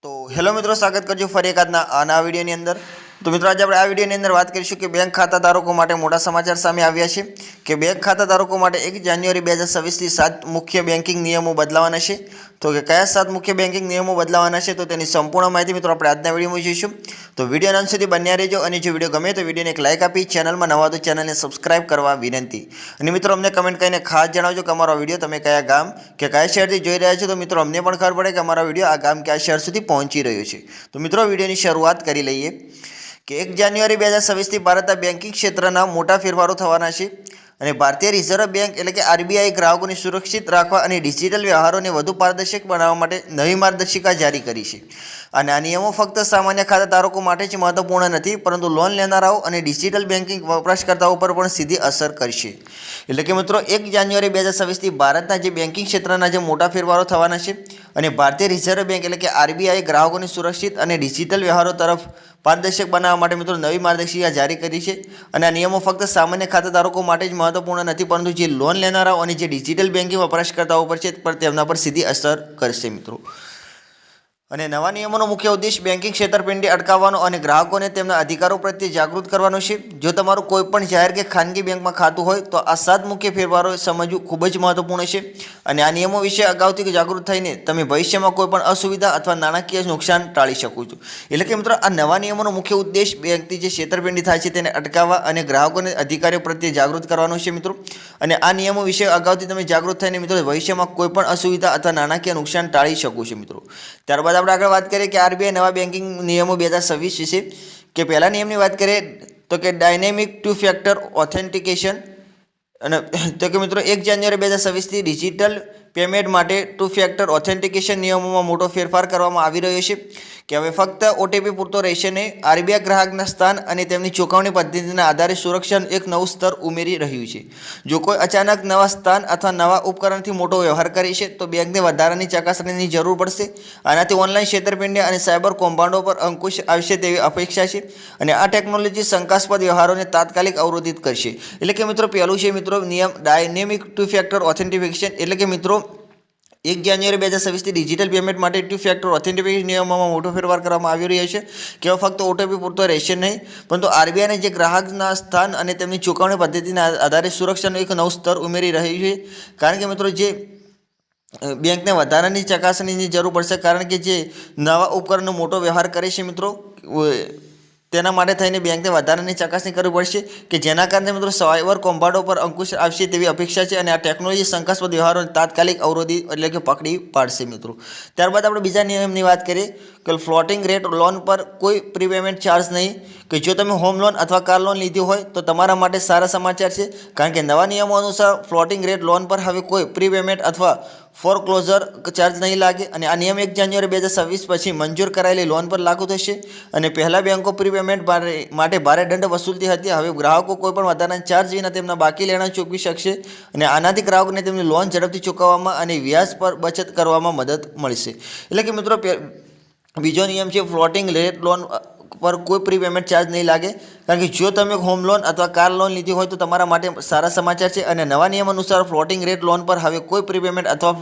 तो हेलो मित्रों, स्वागत करजो फरी एक आना विडियोनी अंदर। तो मित्रों, आज આપણે આ વિડિયોની અંદર વાત કરીશું કે બેંક ખાતાધારકો માટે મોટા સમાચાર સામે આવ્યા છે કે બેંક ખાતાધારકો માટે 1 જાન્યુઆરી 2026 થી 7 મુખ્ય બેન્કિંગ નિયમો બદલાવાના છે। તો કે કયા 7 મુખ્ય બેન્કિંગ નિયમો બદલાવાના છે તો તેની સંપૂર્ણ માહિતી મિત્રો આપણે આજના વિડિયોમાં જોઈશું। તો વિડિયોના અંત સુધી બન્યા રહેજો અને જો વિડિયો ગમે તો વિડિયોને એક લાઈક આપી ચેનલમાં નવા તો ચેનલને સબસ્ક્રાઇબ કરવા વિનંતી। અને મિત્રો અમને કમેન્ટ કરીને ખાસ જણાવજો કે અમારો વિડિયો તમે કયા ગામ કે કયા શહેરથી જોઈ રહ્યા છો, તો મિત્રો અમને પણ ખબર પડે કે અમારો વિડિયો આ ગામ કે આ શહેર સુધી પહોંચી રહ્યો છે। તો મિત્રો વિડિયોની શરૂઆત કરી લઈએ કે 1 જાન્યુઆરી 2026 થી ભારતના બેન્કિંગ ક્ષેત્રના મોટા ફેરફારો થવાના છે અને ભારતીય રિઝર્વ બેંક એટલે કે આરબીઆઈ ગ્રાહકોને સુરક્ષિત રાખવા અને ડિજિટલ વ્યવહારોને વધુ પારદર્શક બનાવવા માટે નવી માર્ગદર્શિકા જારી કરી છે। અને આ નિયમો ફક્ત સામાન્ય ખાતાધારકો માટે જ મહત્વપૂર્ણ નથી, પરંતુ લોન લેનારાઓ અને ડિજિટલ બેન્કિંગ વપરાશકર્તાઓ પર પણ સીધી અસર કરશે। એટલે કે મિત્રો 1 જાન્યુઆરી 2026 થી ભારતના જે બેન્કિંગ ક્ષેત્રના જે મોટા ફેરફારો થવાના છે અને ભારતીય રિઝર્વ બેંક એટલે કે આરબીઆઈ ગ્રાહકોને સુરક્ષિત અને ડિજિટલ વ્યવહારો તરફ પારદર્શક બનાવવા માટે મિત્રો નવી માર્ગદર્શિકા જારી કરી છે। અને આ નિયમો ફક્ત સામાન્ય ખાતાધારકો માટે જ મહત્વપૂર્ણ નથી, પરંતુ જે લોન લેનારાઓ અને જે ડિજિટલ બેન્કિંગ વપરાશકર્તાઓ પર છે પર તેમના પર સીધી અસર કરશે મિત્રો। અને નવા નિયમોનો મુખ્ય ઉદ્દેશ બેન્કિંગ છેતરપિંડી અટકાવવાનો અને ગ્રાહકોને તેમના અધિકારો પ્રત્યે જાગૃત કરવાનો છે। જો તમારું કોઈપણ જાહેર કે ખાનગી બેંકમાં ખાતું હોય તો આ 7 મુખ્ય ફેરફારો સમજવું ખૂબ જ મહત્વપૂર્ણ છે। અને આ નિયમો વિશે અગાઉથી જાગૃત થઈને તમે ભવિષ્યમાં કોઈપણ અસુવિધા અથવા નાણાકીય નુકસાન ટાળી શકો છો। એટલે કે મિત્રો આ નવા નિયમોનો મુખ્ય ઉદ્દેશ બેંકની જે છેતરપિંડી થાય છે તેને અટકાવવા અને ગ્રાહકોને અધિકારીઓ પ્રત્યે જાગૃત કરવાનો છે મિત્રો। અને આ નિયમો વિશે અગાઉથી તમે જાગૃત થઈને મિત્રો ભવિષ્યમાં કોઈપણ અસુવિધા અથવા નાણાકીય નુકસાન ટાળી શકો છો મિત્રો। ત્યારબાદ આપણે આગળ વાત કરીએ કે આરબીઆઈ નવા બેન્કિંગ નિયમો 2026 વિશે કે પહેલા નિયમની વાત કરીએ તો કે ડાયનેમિક 2 ફેક્ટર ઓથેન્ટિકેશન। અને તો કે મિત્રો 1 જાન્યુઆરી 2026 થી ડિજિટલ પેમેન્ટ માટે 2 ફેક્ટર ઓથેન્ટિકેશન નિયમોમાં મોટો ફેરફાર કરવામાં આવી રહ્યો છે કે હવે ફક્ત ઓટીપી પૂરતો રહેશે નહીં। આરબીઆઈ ગ્રાહકના સ્થાન અને તેમની ચૂકવણી પદ્ધતિના આધારે સુરક્ષાનું એક નવું સ્તર ઉમેરી રહ્યું છે। જો કોઈ અચાનક નવા સ્થાન અથવા નવા ઉપકરણથી મોટો વ્યવહાર કરે છે તો બેંકને વધારાની ચકાસણીની જરૂર પડશે। આનાથી ઓનલાઈન છેતરપિંડી અને સાયબર કૌભાંડો પર અંકુશ આવશે તેવી અપેક્ષા છે। અને આ ટેકનોલોજી શંકાસ્પદ વ્યવહારોને તાત્કાલિક અવરોધિત કરશે। એટલે કે મિત્રો પહેલું છે મિત્રો નિયમ ડાયનેમિક 2 ફેક્ટર ઓથેન્ટિફિકેશન। એટલે કે મિત્રો 1 જાન્યુઆરી 2026 થી ડિજિટલ પેમેન્ટ માટે 2 ફેક્ટર ઓથેન્ટિફિકેશન નિયમોમાં મોટો ફેરફાર કરવામાં આવી રહ્યો છે કે ફક્ત ઓટીપી પૂરતો રહેશે નહીં, પરંતુ આરબીઆઈને જે ગ્રાહકના સ્થાન અને તેમની ચૂકવણી પદ્ધતિના આધારે સુરક્ષાનું એક નવું સ્તર ઉમેરી રહ્યું છે। કારણ કે મિત્રો જે બેંકને વધારાની ચકાસણીની જરૂર પડશે, કારણ કે જે નવા ઉપકરણનો મોટો વ્યવહાર કરે છે મિત્રો તેના માટે થઈને બેંકને વધારાની ચકાસણી કરવી પડશે કે જેના કારણે મિત્રો સાયબર કૌભાંડો પર અંકુશ આવશે તેવી અપેક્ષા છે। અને આ ટેકનોલોજી શંકાસ્પદ વ્યવહારોને તાત્કાલિક અવરોધી એટલે કે પકડી પાડશે મિત્રો। ત્યારબાદ આપણે બીજા નિયમની વાત કરીએ કે ફ્લોટિંગ રેટ લોન પર કોઈ પ્રીપેમેન્ટ ચાર્જ નહીં। કે જો તમે હોમ લોન અથવા કાર લોન લીધી હોય તો તમારા માટે સારા સમાચાર છે, કારણ કે નવા નિયમો અનુસાર ફ્લોટિંગ રેટ લોન પર હવે કોઈ પ્રીપેમેન્ટ અથવા ફોરક્લોઝર ચાર્જ નહીં લાગે। અને આ નિયમ 1 જાન્યુઆરી 2026 પછી મંજૂર કરાયેલી લોન પર લાગુ થશે। અને પહેલાં બેંકો પ્રીપેમેન્ટ માટે ભારે દંડ વસૂલતી હતી, હવે ગ્રાહકો કોઈપણ વધારાના ચાર્જ વિના તેમના બાકી લેણા ચૂકવી શકશે। અને આનાથી ગ્રાહકોને તેમની લોન ઝડપથી ચૂકવવામાં અને વ્યાજ પર બચત કરવામાં મદદ મળશે। એટલે કે મિત્રો બીજો નિયમ છે ફ્લોટિંગ રેટ લોન પર કોઈ પ્રીપેમેન્ટ ચાર્જ નહીં લાગે, કારણ કે જો તમે હોમ લોન અથવા કાર લોન લીધી હોય તો તમારા માટે સારા સમાચાર છે। અને નવા નિયમ અનુસાર ફ્લોટિંગ રેટ લોન પર હવે કોઈ પ્રીપેમેન્ટ અથવા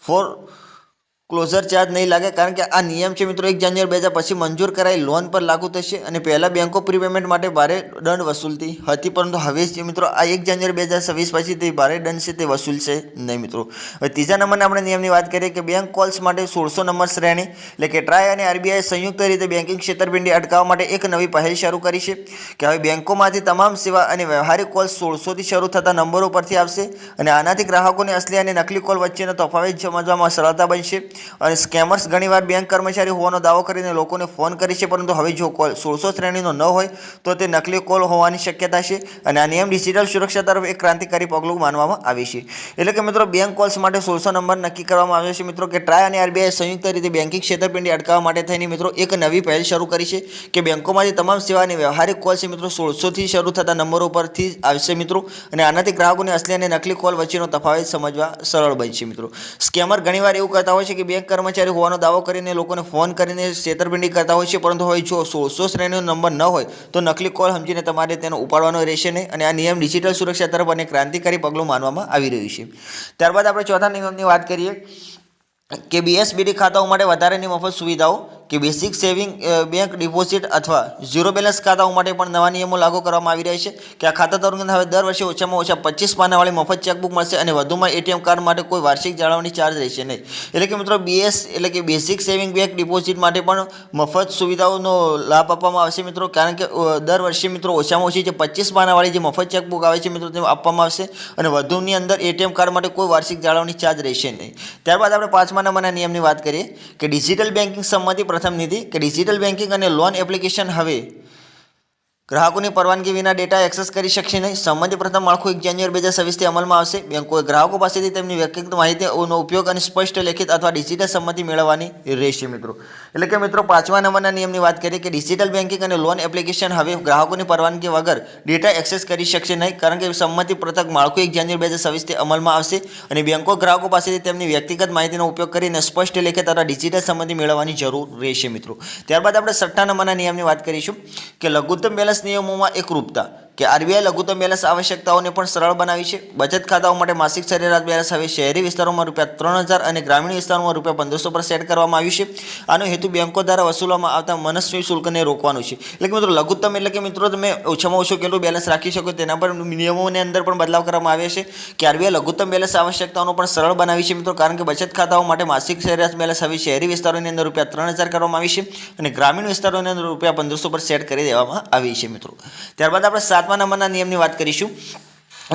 ફોરક્લોઝર ચાર્જ નહીં લાગે, કારણ કે આ નિયમ છે મિત્રો 1 જાન્યુઆરી 2000 પછી મંજૂર કરાયેલી લોન પર લાગુ થશે। અને પહેલાં બેંકો પ્રીપેમેન્ટ માટે ભારે દંડ વસૂલતી હતી, પરંતુ હવે મિત્રો આ 1 જાન્યુઆરી 2026 પછી તે ભારે દંડ છે તે વસૂલશે નહીં મિત્રો। હવે ત્રીજા નંબરના આપણે નિયમની વાત કરીએ કે બેંક કોલ્સ માટે 1600 નંબર શ્રેણી। એટલે કે ટ્રાય અને આરબીઆઈ સંયુક્ત રીતે બેન્કિંગ છેતરપિંડી અટકાવવા માટે એક નવી પહેલ શરૂ કરી છે કે હવે બેંકોમાંથી તમામ સેવા અને વ્યવહારિક કોલ્સ 1600 થી શરૂ થતા નંબરો પરથી આવશે। અને આનાથી ગ્રાહકોને અસલી અને નકલી કોલ વચ્ચેનો તફાવત સમજવામાં સરળતા બનશે। અને સ્કેમર્સ ઘણીવાર બેંક કર્મચારી હોવાનો દાવો કરીને લોકોને ફોન કરે છે, પરંતુ હવે જો કોલ 1600 શ્રેણીનો ન હોય તો તે નકલી કોલ હોવાની શક્યતા છે। અને આ નિયમ ડિજિટલ સુરક્ષા તરફ એક ક્રાંતિકારી પગલું માનવામાં આવે છે। એટલે કે મિત્રો બેંક કોલ્સ માટે 1600 નંબર નક્કી કરવામાં આવ્યો છે મિત્રો કે ટ્રાય અને આરબીઆઈ સંયુક્ત રીતે બેન્કિંગ છેતરપિંડી અટકાવવા માટે થઈને મિત્રો એક નવી પહેલ શરૂ કરી છે કે બેંકોમાંથી તમામ સેવા અને વ્યવહારિક કોલ છે મિત્રો 1600 થી શરૂ થતા નંબરો પરથી આવશે મિત્રો। અને આનાથી ગ્રાહકોને અસલી અને નકલી કોલ વચ્ચેનો તફાવત સમજવા સરળ બનશે મિત્રો। સ્કેમર ઘણીવાર એવું કરતા હોય છે કે બેંક કર્મચારી હોવાનો દાવો કરીને લોકોને ફોન કરીને છેતરપિંડી કરતા હોય છે, પરંતુ હવે જો 1600 શ્રેણીનો નંબર ન હોય તો નકલી કોલ સમજીને તમારે તેનો ઉપાડવાનો રહેશે નહીં। અને આ નિયમ ડિજિટલ સુરક્ષા તરફ અને ક્રાંતિકારી પગલું માનવામાં આવી રહ્યું છે। ત્યારબાદ આપણે ચોથા નિયમની વાત કરીએ કે બીએસબીડી ખાતાઓ માટે વધારાની મફત સુવિધાઓ કે બેઝિક સેવિંગ બેંક ડિપોઝિટ અથવા ઝીરો બેલેન્સ ખાતાઓ માટે પણ નવા નિયમો લાગુ કરવામાં આવી રહ્યા છે કે આ ખાતાધારકોને હવે દર વર્ષે ઓછામાં ઓછા 25 પાનાવાળી મફત ચેકબુક મળશે અને વધુમાં એટીએમ કાર્ડ માટે કોઈ વાર્ષિક જાળવણી ચાર્જ રહેશે નહીં. એટલે કે મિત્રો બીએસ એટલે કે બેઝિક સેવિંગ બેંક ડિપોઝિટ માટે પણ મફત સુવિધાઓનો લાભ આપવામાં આવશે મિત્રો, કારણ કે દર વર્ષે મિત્રો ઓછામાં ઓછી જે 25 પાનાવાળી જે મફત ચેકબુક આવે છે મિત્રો તે આપવામાં આવશે અને વધુની અંદર એટીએમ કાર્ડ માટે કોઈ વાર્ષિક જાળવણી ચાર્જ રહેશે નહીં. ત્યારબાદ આપણે 5મા નંબરના નિયમની વાત કરીએ કે ડિજિટલ બેન્કિંગ સંમતિ પ્રથમ નીતિ કે ડિજિટલ બેન્કિંગ અને લોન એપ્લિકેશન હવે ગ્રાહકોની પરવાનગી વિના ડેટા એક્સેસ કરી શકશે નહીં. સંમતિ પ્રથમ માળખું 1 જાન્યુઆરી 2026થી અમલમાં આવશે. બેંકોએ ગ્રાહકો પાસેથી તેમની વ્યક્તિગત માહિતીનો ઉપયોગ અને સ્પષ્ટ લેખિત અથવા ડિજિટલ સંમતિ મેળવવાની રહેશે મિત્રો. એટલે કે મિત્રો 5મા નંબરના નિયમની વાત કરીએ કે ડિજિટલ બેન્કિંગ અને લોન એપ્લિકેશન હવે ગ્રાહકોની પરવાનગી વગર ડેટા એક્સેસ કરી શકશે નહીં, કારણ કે સંમતિ પ્રથમ માળખું 1 જાન્યુઆરી 2026થી અમલમાં આવશે અને બેંકો ગ્રાહકો પાસેથી તેમની વ્યક્તિગત માહિતીનો ઉપયોગ કરીને સ્પષ્ટ લેખિત અથવા ડિજિટલ સંમતિ મેળવવાની જરૂર રહેશે મિત્રો. ત્યારબાદ આપણે 6ઠ્ઠા નંબરના નિયમની વાત કરીશું કે લઘુત્તમ બેલેન્સ નિયમોમાં એકરૂપતા કે આરબીઆઈ લઘુત્તમ બેલેન્સ આવશ્યકતાઓને પણ સરળ બનાવી છે. બચત ખાતાઓ માટે માસિક સરેરાશ બેલેન્સ હવે શહેરી વિસ્તારોમાં ₹3000 અને ગ્રામીણ વિસ્તારોમાં ₹1500 પર સેટ કરવામાં આવ્યું છે. આનો હેતુ બેંકો દ્વારા વસૂલવામાં આવતા મનસ્વી શુલ્કને રોકવાનું છે. એટલે કે મિત્રો લઘુત્તમ એટલે કે મિત્રો તમે ઓછામાં ઓછું કેટલું બેલેન્સ રાખી શકો તેના પર નિયમોની અંદર પણ બદલાવ કરવામાં આવ્યો છે કે આરબીઆઈ લઘુત્તમ બેલેન્સ આવશ્યકતાઓનો પણ સરળ બનાવી છે મિત્રો, કારણ કે બચત ખાતાઓ માટે માસિક સરેરાશ બેલેન્સ હવે શહેરી વિસ્તારોની અંદર ₹3000 કરવામાં આવી છે અને ગ્રામીણ વિસ્તારોની અંદર ₹1500 પર સેટ કરી દેવામાં આવી છે મિત્રો. ત્યારબાદ આપણે 7મા નંબરના નિયમની વાત કરીશું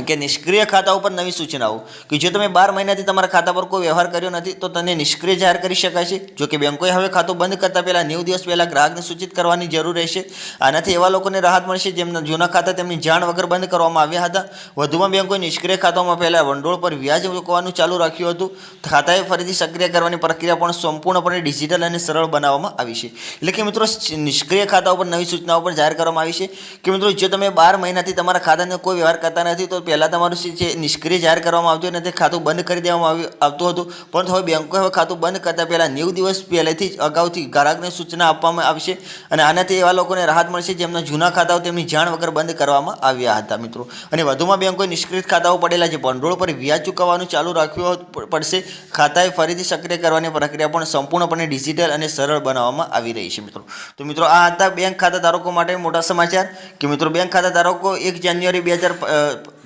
કે નિષ્ક્રિય ખાતા ઉપર નવી સૂચનાઓ કે જો તમે 12 મહિનાથી તમારા ખાતા પર કોઈ વ્યવહાર કર્યો નથી તો તેને નિષ્ક્રિય જાહેર કરી શકાય છે. જો કે બેંકોએ હવે ખાતું બંધ કરતા પહેલા 90 દિવસ પહેલા ગ્રાહકને સૂચિત કરવાની જરૂર રહેશે. આનાથી એવા લોકોને રાહત મળશે જેમના જૂના ખાતા તેમની જાણ વગર બંધ કરવામાં આવ્યા હતા. વધુમાં બેંકોએ નિષ્ક્રિય ખાતાઓમાં પહેલા ભંડોળ પર વ્યાજ ચૂકવવાનું ચાલુ રાખ્યું હતું. ખાતાએ ફરીથી સક્રિય કરવાની પ્રક્રિયા પણ સંપૂર્ણપણે ડિજિટલ અને સરળ બનાવવામાં આવી છે. એટલે કે મિત્રો નિષ્ક્રિય ખાતા ઉપર નવી સૂચનાઓ પણ જાહેર કરવામાં આવી છે કે મિત્રો જો તમે 12 મહિનાથી તમારા ખાતાનો કોઈ વ્યવહાર કરતા નથી તો પહેલાં તમારું જે નિષ્ક્રિય જાહેર કરવામાં આવતું અને તે ખાતું બંધ કરી દેવામાં આવતું હતું, પરંતુ હવે બેંકોએ હવે ખાતું બંધ કરતા પહેલાં 90 દિવસ પહેલેથી જ અગાઉથી ગ્રાહકને સૂચના આપવામાં આવશે અને આનાથી એવા લોકોને રાહત મળશે જેમના જૂના ખાતાઓ તેમની જાણ વગર બંધ કરવામાં આવ્યા હતા મિત્રો. અને વધુમાં બેંકોએ નિષ્ક્રિય ખાતાઓ પડેલા જે ભંડોળ પર વ્યાજ ચૂકવવાનું ચાલુ રાખવું પડશે. ખાતાએ ફરીથી સક્રિય કરવાની પ્રક્રિયા પણ સંપૂર્ણપણે ડિજિટલ અને સરળ બનાવવામાં આવી રહી છે મિત્રો. તો મિત્રો આ હતા બેંક ખાતા ધારકો માટે મોટા સમાચાર કે મિત્રો બેંક ખાતા ધારકો 1 જાન્યુઆરી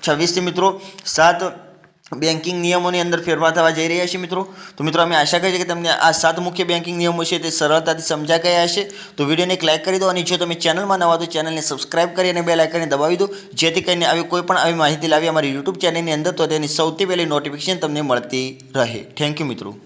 2026થી મિત્રો 7 બેન્કિંગ નિયમોની અંદર ફેરફાર થવા જઈ રહ્યા છે મિત્રો. તો મિત્રો અમે આશા કરીએ કે તમને આ 7 મુખ્ય બેન્કિંગ નિયમો છે તે સરળતાથી સમજાઈ ગયા હશે. તો વિડીયોને એક લાઇક કરી દો અને જો તમે ચેનલમાં નવા તો ચેનલને સબસ્ક્રાઇબ કરી અને બેલ આઇકનને દબાવી દો, જેથી કરીને આવી કોઈ પણ આવી માહિતી લાવી અમારી યુટ્યુબ ચેનલની અંદર તો તેની સૌથી પહેલી નોટિફિકેશન તમને મળતી રહે. થેન્ક યુ મિત્રો.